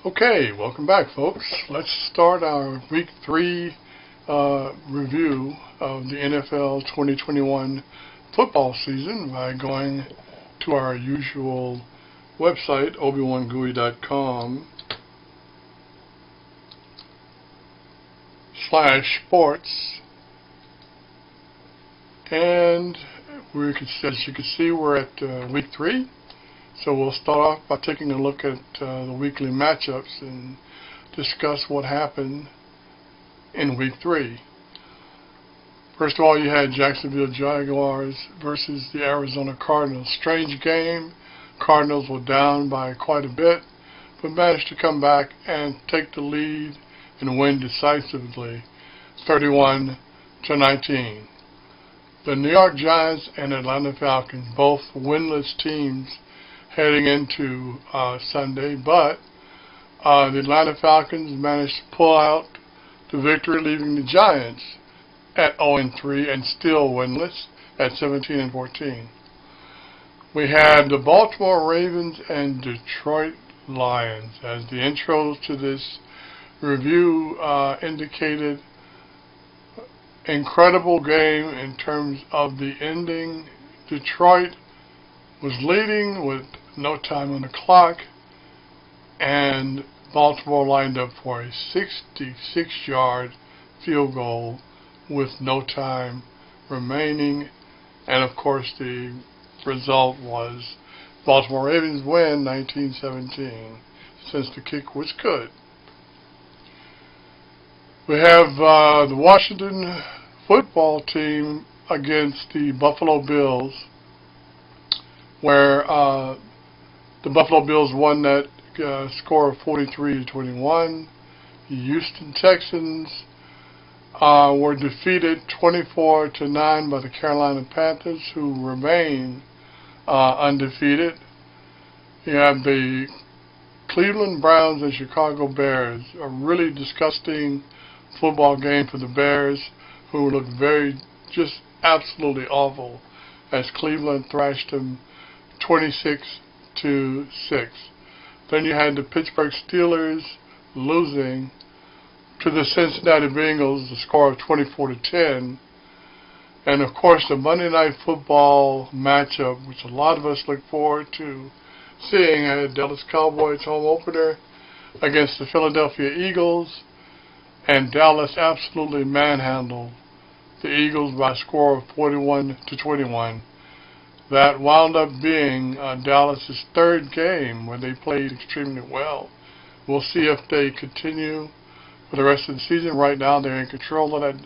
Okay, welcome back, folks. Let's start our Week 3 review of the NFL 2021 football season by going to our usual website, Ob1gui's.com/sports. And as you can see, we're at Week 3. So we'll start off by taking a look at the weekly matchups and discuss what happened in Week 3. First of all, you had Jacksonville Jaguars versus the Arizona Cardinals. Strange game. Cardinals were down by quite a bit, but managed to come back and take the lead and win decisively, 31-19. The New York Giants and Atlanta Falcons, both winless teams heading into Sunday, but the Atlanta Falcons managed to pull out the victory, leaving the Giants at 0-3 and still winless at 17-14. We had the Baltimore Ravens and Detroit Lions. As the intros to this review indicated, incredible game in terms of the ending. Detroit was leading with no time on the clock, and Baltimore lined up for a 66-yard field goal with no time remaining, and of course the result was Baltimore Ravens win 19-17, since the kick was good. We have the Washington football team against the Buffalo Bills, where the Buffalo Bills won that score of 43-21. The Houston Texans were defeated 24-9 by the Carolina Panthers, who remain undefeated. You have the Cleveland Browns and Chicago Bears, a really disgusting football game for the Bears, who looked just absolutely awful as Cleveland thrashed them 26-6. Then you had the Pittsburgh Steelers losing to the Cincinnati Bengals, the score of 24-10. And of course the Monday Night Football matchup, which a lot of us look forward to seeing, had Dallas Cowboys home opener against the Philadelphia Eagles, and Dallas absolutely manhandled the Eagles by a score of 41-21. That wound up being Dallas' third game where they played extremely well. We'll see if they continue for the rest of the season. Right now they're in control of that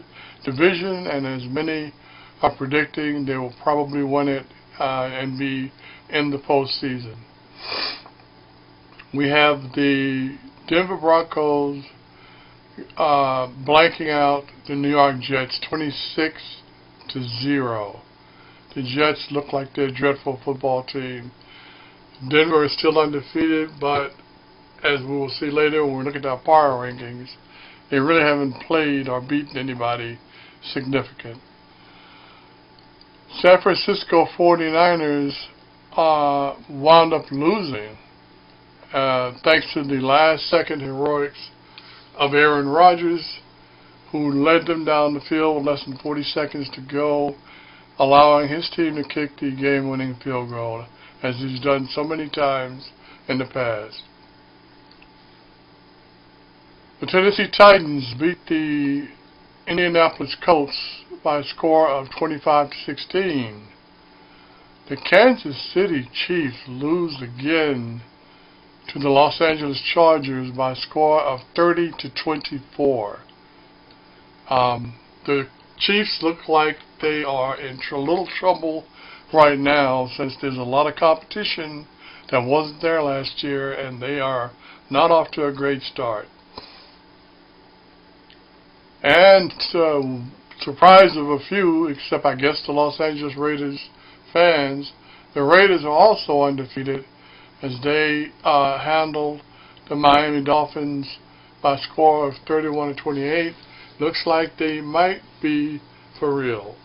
division, and as many are predicting, they will probably win it and be in the postseason. We have the Denver Broncos blanking out the New York Jets 26-0. The Jets look like they're a dreadful football team. Denver is still undefeated, but as we will see later when we look at our power rankings, they really haven't played or beaten anybody significant. San Francisco 49ers wound up losing thanks to the last-second heroics of Aaron Rodgers, who led them down the field with less than 40 seconds to go, allowing his team to kick the game-winning field goal, as he's done so many times in the past. The Tennessee Titans beat the Indianapolis Colts by a score of 25-16. The Kansas City Chiefs lose again to the Los Angeles Chargers by a score of 30-24. The Chiefs look like they are in a little trouble right now, since there's a lot of competition that wasn't there last year, and they are not off to a great start. And surprise of a few, except I guess the Los Angeles Raiders fans, the Raiders are also undefeated, as they handled the Miami Dolphins by a score of 31-28. Looks like they might be for real.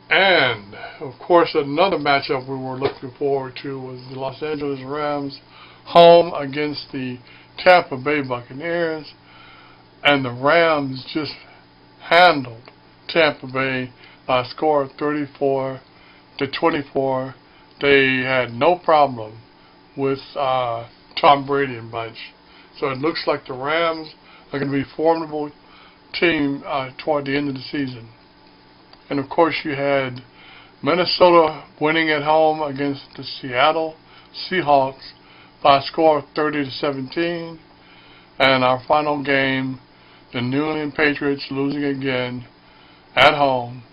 And, of course, another matchup we were looking forward to was the Los Angeles Rams home against the Tampa Bay Buccaneers, and the Rams just handled Tampa Bay by a score of 34-24. They had no problem with Tom Brady and bunch. So it looks like the Rams are going to be a formidable team toward the end of the season. And of course you had Minnesota winning at home against the Seattle Seahawks by a score of 30-17. And our final game, the New England Patriots losing again at home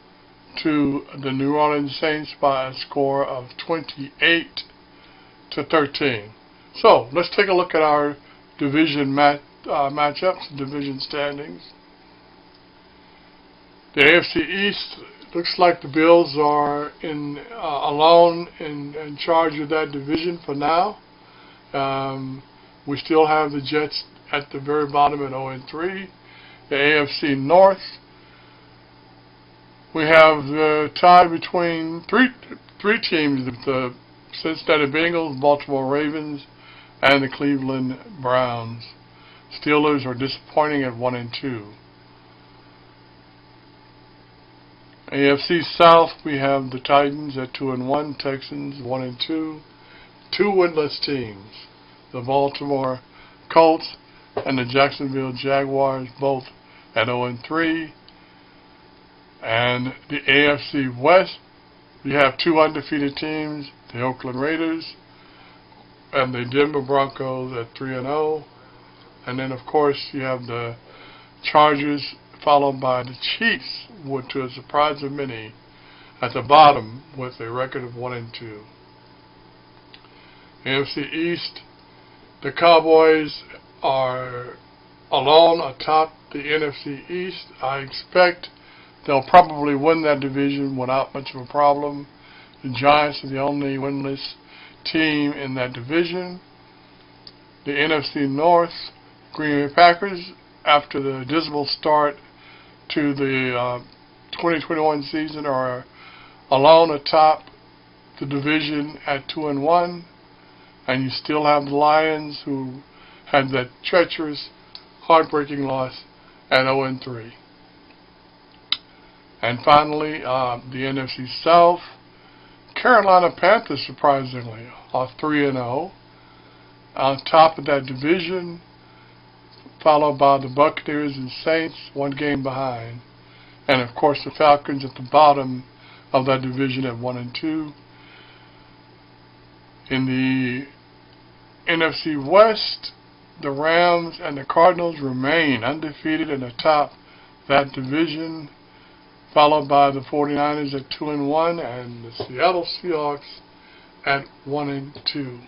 to the New Orleans Saints by a score of 28-13. So let's take a look at our division matchups, division standings. The AFC East looks like the Bills are alone in charge of that division for now. We still have the Jets at the very bottom at 0-3. The AFC North, we have the tie between three teams: the Cincinnati Bengals, Baltimore Ravens, and the Cleveland Browns. Steelers are disappointing at 1-2. AFC South, we have the Titans at 2-1, Texans 1-2. Two winless teams: the Baltimore Colts and the Jacksonville Jaguars, both at 0-3. And the AFC West, you have two undefeated teams: the Oakland Raiders and the Denver Broncos at 3-0. And then, of course, you have the Chargers, followed by the Chiefs, to a surprise of many, at the bottom with a record of 1-2. AFC East, the Cowboys are alone atop the NFC East. I expect they'll probably win that division without much of a problem. The Giants are the only winless team in that division. The NFC North, Green Bay Packers, after the dismal start to the 2021 season, are alone atop the division at 2-1. And you still have the Lions, who had that treacherous, heartbreaking loss at 0-3. And finally, the NFC South, Carolina Panthers, surprisingly, are 3-0. On top of that division, followed by the Buccaneers and Saints, one game behind. And, of course, the Falcons at the bottom of that division at 1-2. In the NFC West, the Rams and the Cardinals remain undefeated and atop that division, followed by the 49ers at 2-1 and the Seattle Seahawks at 1-2.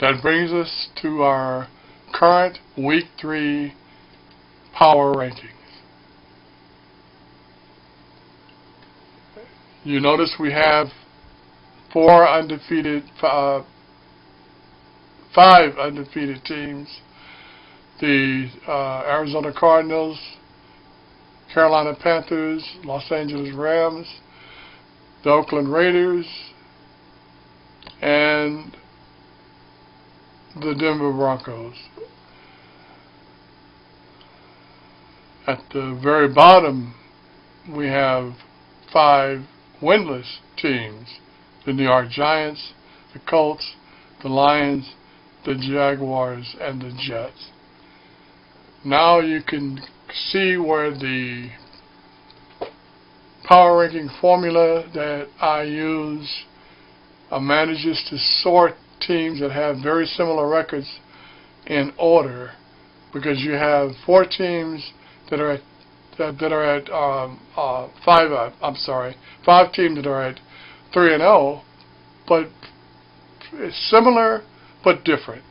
That brings us to our current Week 3 power rankings. You notice we have five undefeated teams: the Arizona Cardinals, Carolina Panthers, Los Angeles Rams, the Oakland Raiders, and the Denver Broncos. At the very bottom, we have five winless teams: the New York Giants, the Colts, the Lions, the Jaguars, and the Jets. Now you can see where the power ranking formula that I use manages to sort teams that have very similar records in order, because you have four teams that are at five teams that are at 3-0, but it's similar but different.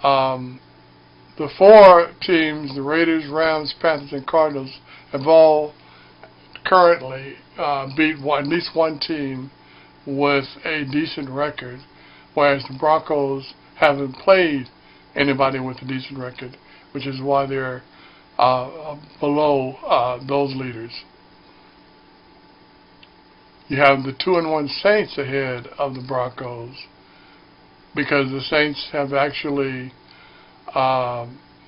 The four teams, the Raiders, Rams, Panthers, and Cardinals, have all currently beat at least one team with a decent record, whereas the Broncos haven't played anybody with a decent record, which is why they're below those leaders. You have the 2-1 Saints ahead of the Broncos, because the Saints have actually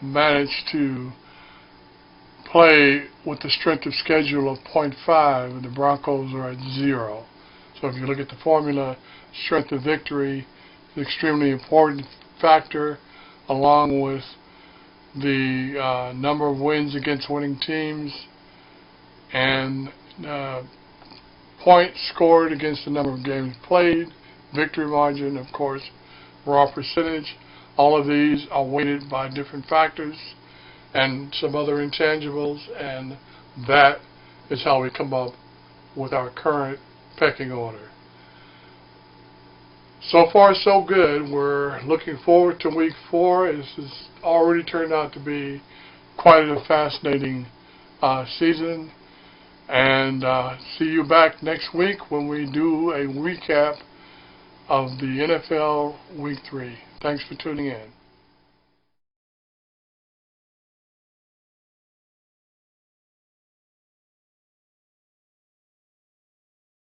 managed to play with the strength of schedule of 0.5, and the Broncos are at 0. So if you look at the formula, strength of victory is an extremely important factor, along with the number of wins against winning teams and points scored against the number of games played, victory margin, of course, raw percentage. All of these are weighted by different factors and some other intangibles, and that is how we come up with our current pecking order. So far, so good. We're looking forward to week 4. This has already turned out to be quite a fascinating season. And see you back next week when we do a recap of the NFL Week 3. Thanks for tuning in.